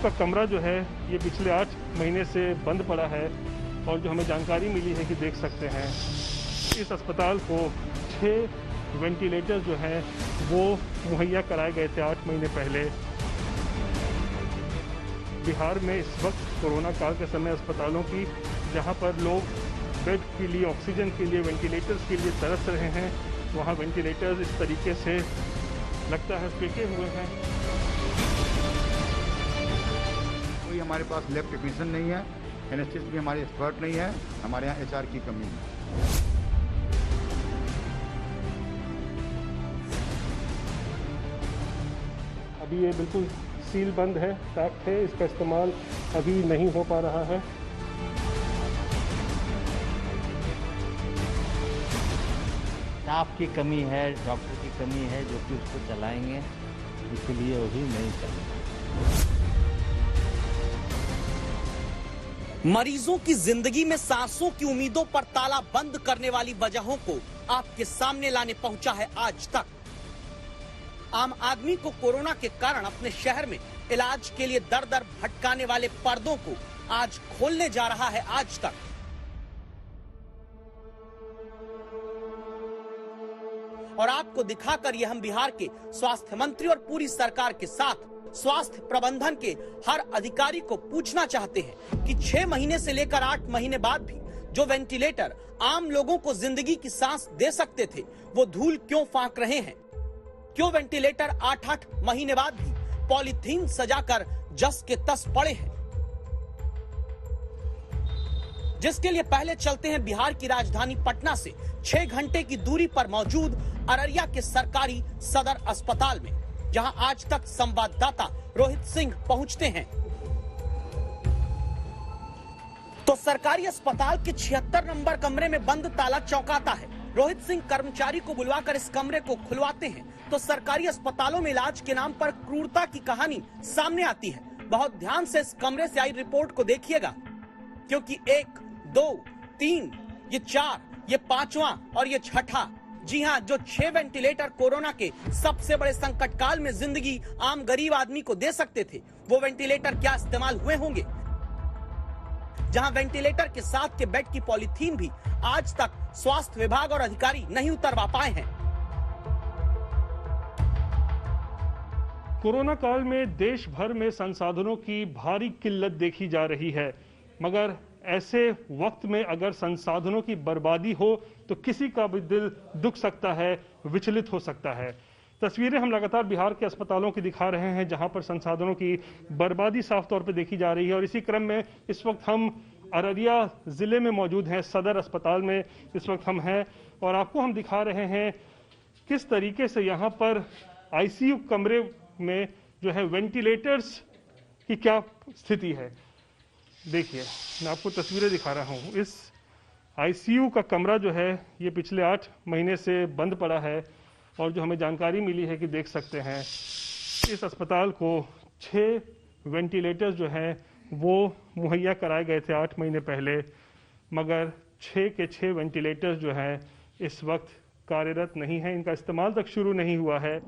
का कमरा जो है ये पिछले 8 महीने से बंद पड़ा है और जो हमें जानकारी मिली है कि देख सकते हैं इस अस्पताल को 6 वेंटिलेटर जो हैं वो मुहैया कराए गए थे 8 महीने पहले। बिहार में इस वक्त कोरोना काल के समय अस्पतालों की जहां पर लोग बेड के लिए, ऑक्सीजन के लिए, वेंटिलेटर्स के लिए तरस रहे हैं, वहां वेंटिलेटर्स इस तरीके से लगता है फेंके हुए हैं। कोई हमारे पास लैब टेक्नीशियन नहीं है, एनेस्थीसिस्ट भी हमारे एक्सपर्ट नहीं है, हमारे यहाँ एचआर की कमी है। अभी ये बिल्कुल सील बंद है, पैक्ड है, इसका इस्तेमाल अभी नहीं हो पा रहा है। स्टाफ की कमी है, डॉक्टर की कमी है, जो कि उसको चलाएंगे, इसलिए वो भी नहीं चलेगा। मरीजों की जिंदगी में सांसों की उम्मीदों पर ताला बंद करने वाली वजहों को आपके सामने लाने पहुंचा है आज तक। आम आदमी को कोरोना के कारण अपने शहर में इलाज के लिए दर दर भटकाने वाले पर्दों को आज खोलने जा रहा है आज तक। और आपको दिखाकर ये हम बिहार के स्वास्थ्य मंत्री और पूरी सरकार के साथ स्वास्थ्य प्रबंधन के हर अधिकारी को पूछना चाहते हैं कि 6 महीने से लेकर 8 महीने बाद भी जो वेंटिलेटर आम लोगों को जिंदगी की सांस दे सकते थे, वो धूल क्यों फांक रहे हैं? क्यों वेंटिलेटर 8-8 महीने बाद भी पॉलीथीन सजाकर जस के तस पड़े हैं? जिसके लिए पहले चलते हैं बिहार की राजधानी पटना से 6 घंटे की दूरी पर मौजूद अररिया के सरकारी सदर अस्पताल में, जहां आज तक संवाददाता रोहित सिंह पहुंचते हैं। तो सरकारी अस्पताल के 76 नंबर कमरे में बंद ताला चौंकाता है। रोहित सिंह कर्मचारी को बुलवाकर इस कमरे को खुलवाते हैं तो सरकारी अस्पतालों में इलाज के नाम पर क्रूरता की कहानी सामने आती है। बहुत ध्यान से इस कमरे से आई रिपोर्ट को देखिएगा, क्योंकि 1, 2, 3, ये 4, ये 5वां और ये 6ठा, जी हां, जो 6 वेंटिलेटर कोरोना के सबसे बड़े संकट काल में जिंदगी आम गरीब आदमी को दे सकते थे, वो वेंटिलेटर क्या इस्तेमाल हुए होंगे? जहां वेंटिलेटर के साथ के बेड की पॉलीथीन भी आज तक स्वास्थ्य विभाग और अधिकारी नहीं उतरवा पाए हैं। कोरोना काल में देश भर में संसाधनों की भारी किल्लत देखी जा रही है, मगर ऐसे वक्त में अगर संसाधनों की बर्बादी हो तो किसी का भी दिल दुख सकता है, विचलित हो सकता है। तस्वीरें हम लगातार बिहार के अस्पतालों की दिखा रहे हैं जहां पर संसाधनों की बर्बादी साफ तौर पर देखी जा रही है। और इसी क्रम में इस वक्त हम अररिया जिले में मौजूद हैं, सदर अस्पताल में इस वक्त हम हैं और आपको हम दिखा रहे हैं किस तरीके से यहाँ पर आईसीयू कमरे में जो है वेंटिलेटर्स की क्या स्थिति है। देखिए, मैं आपको तस्वीरें दिखा रहा हूँ। इस आईसीयू का कमरा जो है ये पिछले 8 महीने से बंद पड़ा है और जो हमें जानकारी मिली है कि देख सकते हैं इस अस्पताल को 6 वेंटिलेटर्स जो हैं वो मुहैया कराए गए थे 8 महीने पहले, मगर 6 के 6 वेंटिलेटर्स जो हैं इस वक्त कार्यरत नहीं है, इनका इस्तेमाल तक शुरू नहीं हुआ है।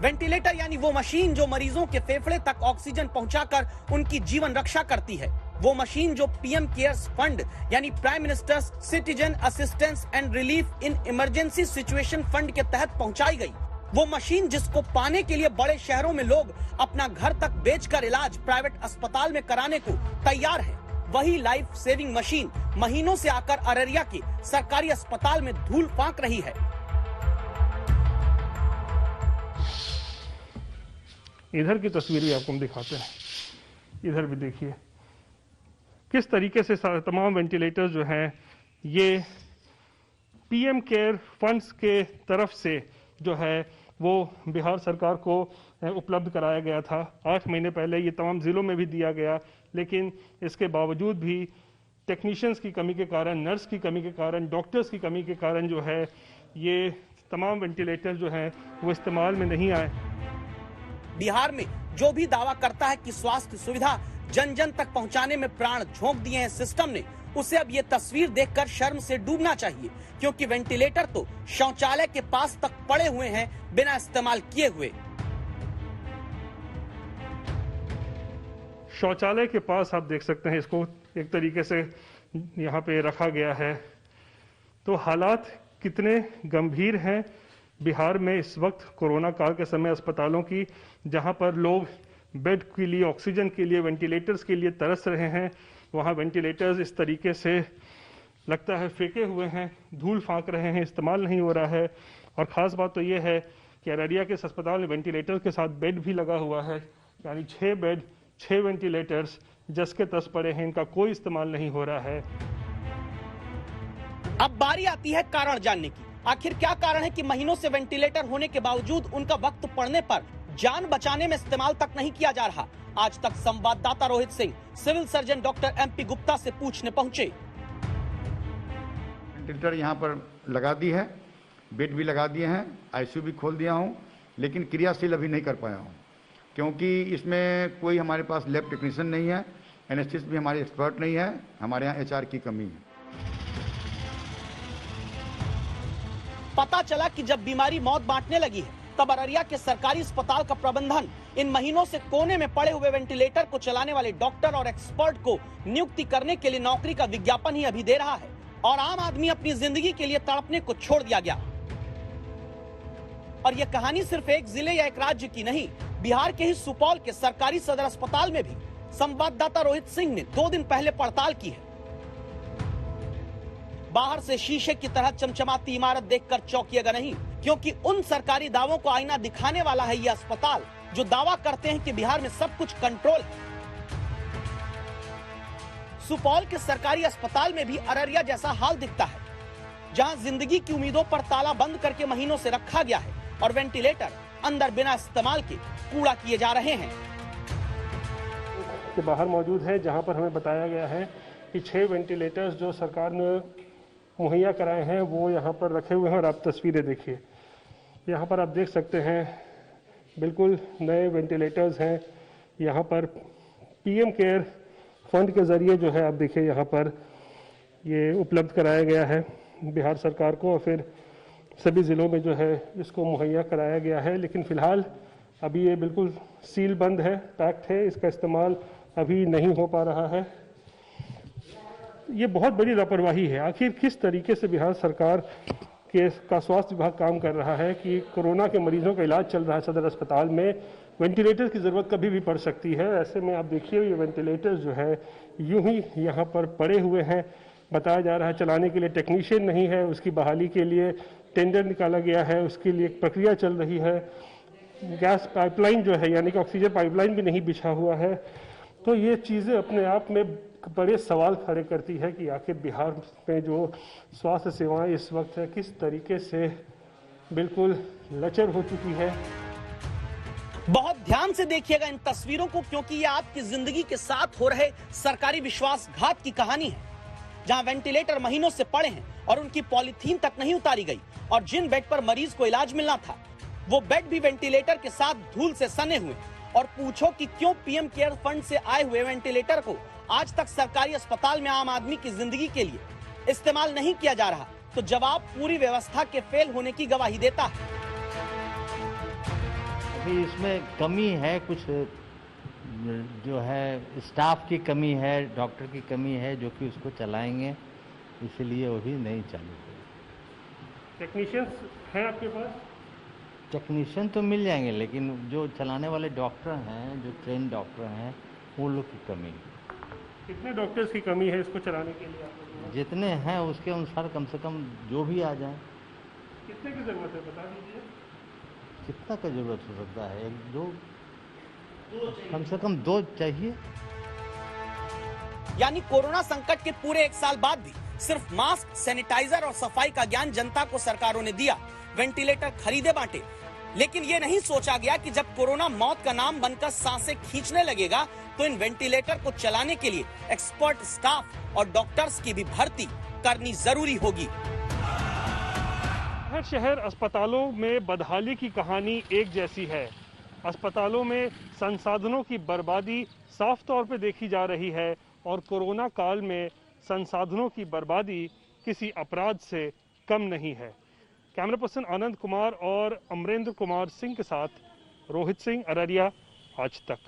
वेंटिलेटर यानी वो मशीन जो मरीजों के फेफड़े तक ऑक्सीजन पहुंचाकर उनकी जीवन रक्षा करती है। वो मशीन जो पीएम केयर्स फंड यानी prime ministers citizen assistance and relief in emergency situation fund के तहत पहुंचाई गई। वो मशीन जिसको पाने के लिए बड़े शहरों में लोग अपना घर तक बेचकर इलाज प्राइवेट अस्पताल में कराने को तैयार है। वही लाइफ सेविंग मशीन महीनों से आकर अररिया के सरकारी अस्पताल में धूल फांक रही है। इधर की तस्वीरें आपको हम दिखाते हैं, इधर भी देखिए किस तरीके से तमाम वेंटिलेटर्स जो हैं ये पीएम केयर फंड्स के तरफ से जो है वो बिहार सरकार को उपलब्ध कराया गया था। 8 महीने पहले ये तमाम ज़िलों में भी दिया गया, लेकिन इसके बावजूद भी टेक्नीशियंस की कमी के कारण, नर्स की कमी के कारण, डॉक्टर्स की कमी के कारण जो है ये तमाम वेंटिलेटर्स जो हैं वो इस्तेमाल में नहीं आए। बिहार में जो भी दावा करता है कि स्वास्थ्य सुविधा जन जन तक पहुंचाने में प्राण झोंक दिए हैं सिस्टम ने, उसे अब ये तस्वीर देखकर शर्म से डूबना चाहिए, क्योंकि वेंटिलेटर तो शौचालय के पास तक पड़े हुए हैं बिना इस्तेमाल किए हुए। शौचालय के पास आप देख सकते हैं, इसको एक तरीके से यहाँ पे रखा गया है। तो हालात कितने गंभीर हैं बिहार में इस वक्त कोरोना काल के समय अस्पतालों की, जहाँ पर लोग बेड के लिए, ऑक्सीजन के लिए, वेंटिलेटर्स के लिए तरस रहे हैं। वहाँ वेंटिलेटर्स इस तरीके से लगता है फेंके हुए हैं, धूल फांक रहे हैं, इस्तेमाल नहीं हो रहा है। और ख़ास बात तो ये है कि अररिया के इस अस्पताल में वेंटिलेटर के साथ बेड भी लगा हुआ है, यानी 6 बेड 6 वेंटिलेटर्स जस के तस पड़े हैं, इनका कोई इस्तेमाल नहीं हो रहा है। अब बारी आती है कारण जानने की। आखिर क्या कारण है कि महीनों से वेंटिलेटर होने के बावजूद उनका वक्त पड़ने पर जान बचाने में इस्तेमाल तक नहीं किया जा रहा। आज तक संवाददाता Rohit Singh civil surgeon doctor MP Gupta से पूछने पहुंचे। वेंटिलेटर यहाँ पर लगा दी है, बेड भी लगा दिए हैं, ICU भी खोल दिया हूँ, लेकिन क्रियाशील अभी नहीं कर पाया हूँ, क्योंकि इसमें कोई हमारे पास लैब टेक्नीशियन नहीं है, एनेस्थिस्ट भी हमारे एक्सपर्ट नहीं है, हमारे यहाँ HR की कमी है। पता चला कि जब बीमारी मौत बांटने लगी है, तब अररिया के सरकारी अस्पताल का प्रबंधन इन महीनों से कोने में पड़े हुए वेंटिलेटर को चलाने वाले डॉक्टर और एक्सपर्ट को नियुक्ति करने के लिए नौकरी का विज्ञापन ही अभी दे रहा है, और आम आदमी अपनी जिंदगी के लिए तड़पने को छोड़ दिया गया। और यह कहानी सिर्फ एक जिले या एक राज्य की नहीं, बिहार के ही सुपौल के सरकारी सदर अस्पताल में भी संवाददाता रोहित सिंह ने 2 दिन पहले पड़ताल की है। बाहर से शीशे की तरह चमचमाती इमारत देखकर चौंकिएगा नहीं, क्योंकि उन सरकारी दावों को आईना दिखाने वाला है यह अस्पताल, जो दावा करते हैं कि बिहार में सब कुछ कंट्रोल है। सुपौल के सरकारी अस्पताल में भी अररिया जैसा हाल दिखता है, जहां जिंदगी की उम्मीदों पर ताला बंद करके महीनों से रखा गया है और वेंटिलेटर अंदर बिना इस्तेमाल के कूड़ा किए जा रहे हैं। के बाहर मौजूद है, जहां पर हमें बताया गया है कि 6 वेंटिलेटर्स जो सरकार ने मुहैया कराए हैं वो यहाँ पर रखे हुए हैं। और आप तस्वीरें देखिए, यहाँ पर आप देख सकते हैं बिल्कुल नए वेंटिलेटर्स हैं। यहाँ पर PM केयर फंड के ज़रिए जो है आप देखिए यहाँ पर ये उपलब्ध कराया गया है बिहार सरकार को, और फिर सभी ज़िलों में जो है इसको मुहैया कराया गया है। लेकिन फ़िलहाल अभी ये बिल्कुल सील बंद है, पैक्ड है, इसका इस्तेमाल अभी नहीं हो पा रहा है। ये बहुत बड़ी लापरवाही है। आखिर किस तरीके से बिहार सरकार का स्वास्थ्य विभाग काम कर रहा है कि कोरोना के मरीजों का इलाज चल रहा है सदर अस्पताल में, वेंटिलेटर की ज़रूरत कभी भी पड़ सकती है। ऐसे में आप देखिए ये वेंटिलेटर जो है यूं ही यहाँ पर पड़े हुए हैं। बताया जा रहा है चलाने के लिए टेक्नीशियन नहीं है, उसकी बहाली के लिए टेंडर निकाला गया है, उसके लिए एक प्रक्रिया चल रही है। गैस पाइपलाइन जो है यानी कि ऑक्सीजन पाइपलाइन भी नहीं बिछा हुआ है। तो ये चीज़ें अपने आप में बड़े सवाल खड़े करती है कि आखिर बिहार में जो स्वास्थ्य सेवाएं इस वक्त है किस तरीके से बिल्कुल लचर हो चुकी है। बहुत ध्यान से देखिएगा इन तस्वीरों को, क्योंकि ये आपकी जिंदगी के साथ हो रहे सरकारी विश्वासघात की कहानी है, जहां वेंटिलेटर महीनों से पड़े हैं और उनकी पॉलीथीन तक नहीं उतारी गई, और जिन बेड पर मरीज को इलाज मिलना था वो बेड भी वेंटिलेटर के साथ धूल से सने हुए। और पूछो कि क्यों PM केयर फंड से आए हुए वेंटिलेटर को आज तक सरकारी अस्पताल में आम आदमी की जिंदगी के लिए इस्तेमाल नहीं किया जा रहा, तो जवाब पूरी व्यवस्था के फेल होने की गवाही देता है। अभी इसमें कमी है, कुछ जो है स्टाफ की कमी है, डॉक्टर की कमी है, जो कि उसको चलाएंगे, इसलिए वो भी नहीं चालू है। टेक्नीशियंस हैं आपके पास? टेक्नीशियन तो मिल जाएंगे, लेकिन जो चलाने वाले डॉक्टर हैं, जो ट्रेन डॉक्टर हैं, वो लोग की कमी है। कितने डॉक्टर्स की कमी है इसको चलाने के लिए? आप जितने हैं उसके अनुसार कम से कम जो भी आ जाए। कितने की जरूरत है बता दीजिए। कितना का जरूरत हो सकता है? 1-2, कम से कम 2 चाहिए। यानी कोरोना संकट के पूरे 1 साल बाद भी सिर्फ मास्क, सैनिटाइजर और सफाई का ज्ञान जनता को सरकारों ने दिया, वेंटिलेटर खरीदे बांटे, लेकिन ये नहीं सोचा गया कि जब कोरोना मौत का नाम बनकर सांसें खींचने लगेगा तो इन वेंटिलेटर को चलाने के लिए एक्सपर्ट स्टाफ और डॉक्टर्स की भी भर्ती करनी जरूरी होगी। हर शहर अस्पतालों में बदहाली की कहानी एक जैसी है। अस्पतालों में संसाधनों की बर्बादी साफ तौर पे देखी जा रही है, और कोरोना काल में संसाधनों की बर्बादी किसी अपराध से कम नहीं है। कैमरा पर्सन आनंद कुमार और अमरेंद्र कुमार सिंह के साथ रोहित सिंह, अररिया, आज तक।